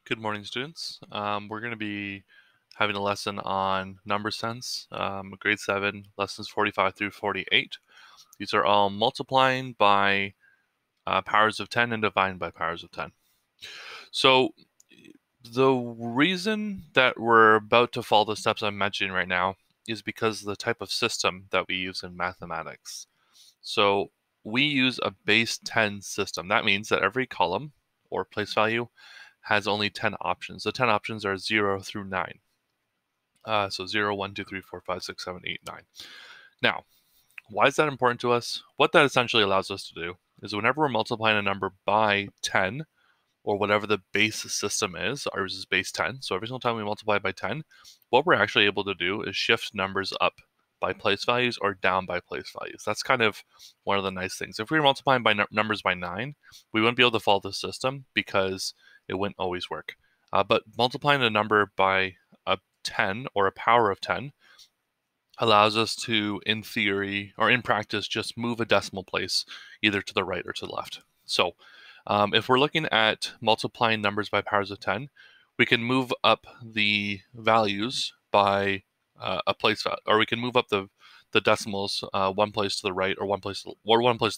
Good morning, students. We're going to be having a lesson on number sense, grade 7, lessons 45 through 48. These are all multiplying by powers of 10 and dividing by powers of 10. So the reason that we're about to follow the steps I'm mentioning right now is because of the type of system that we use in mathematics. So we use a base 10 system. That means that every column or place value has only 10 options. The 10 options are 0 through 9. So 0, 1, 2, 3, 4, 5, 6, 7, 8, 9. Now, why is that important to us? What that essentially allows us to do is whenever we're multiplying a number by 10, or whatever the base system is, ours is base 10. So every single time we multiply by 10, what we're actually able to do is shift numbers up by place values or down by place values. That's kind of one of the nice things. If we were multiplying by numbers by 9, we wouldn't be able to follow the system because it wouldn't always work. But multiplying a number by a 10 or a power of 10 allows us to, in theory or in practice, just move a decimal place either to the right or to the left. So if we're looking at multiplying numbers by powers of 10, we can move up the values by a place, or we can move up the decimals one place to the right or one place to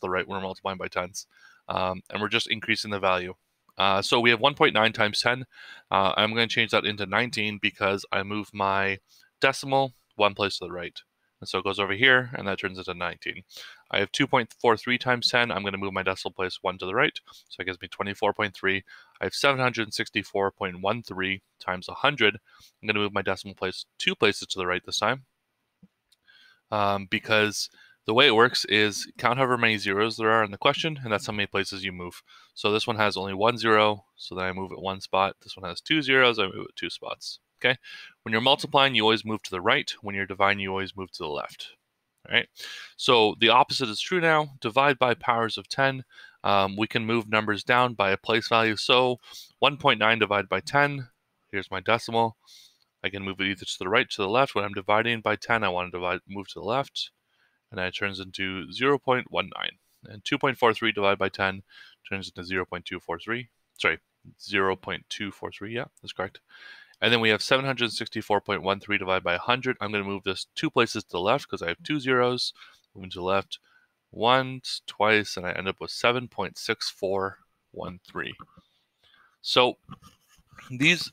the right when we're multiplying by tens, and we're just increasing the value. So we have 1.9 times 10. I'm going to change that into 19 because I move my decimal one place to the right. And so it goes over here, and that turns into 19. I have 2.43 times 10. I'm going to move my decimal place 1 to the right, so it gives me 24.3. I have 764.13 times 100. I'm going to move my decimal place 2 places to the right this time, because the way it works is count however many zeros there are in the question, and that's how many places you move. So this one has only 1 0, so then I move it 1 spot. This one has 2 zeros, I move it 2 spots. Okay, when you're multiplying, you always move to the right. When you're dividing, you always move to the left. All right, so the opposite is true now. Divide by powers of 10. We can move numbers down by a place value. So 1.9 divided by 10. Here's my decimal. I can move it either to the right or to the left. When I'm dividing by 10, I want to move to the left, and that turns into 0.19. And 2.43 divided by 10 turns into 0.243. Sorry, 0.243. Yeah, that's correct. And then we have 764.13 divided by 100. I'm going to move this 2 places to the left because I have 2 zeros. Moving to the left once, twice, and I end up with 7.6413. So these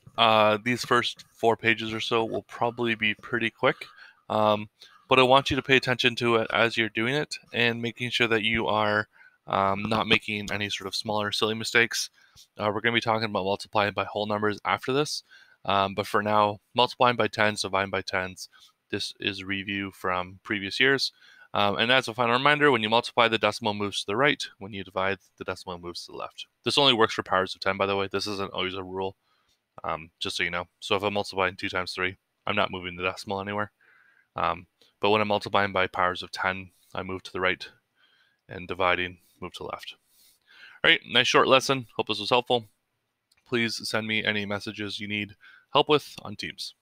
first 4 pages or so will probably be pretty quick, but I want you to pay attention to it as you're doing it and making sure that you are not making any sort of smaller silly mistakes. We're going to be talking about multiplying by whole numbers after this, but for now, multiplying by tens, dividing by tens, this is a review from previous years. And as a final reminder, when you multiply, the decimal moves to the right. When you divide, the decimal moves to the left. This only works for powers of 10, by the way. This isn't always a rule, just so you know. So if I'm multiplying 2 times 3, I'm not moving the decimal anywhere. But when I'm multiplying by powers of 10, I move to the right, and dividing, move to the left. All right, nice short lesson. Hope this was helpful. Please send me any messages you need help with on Teams.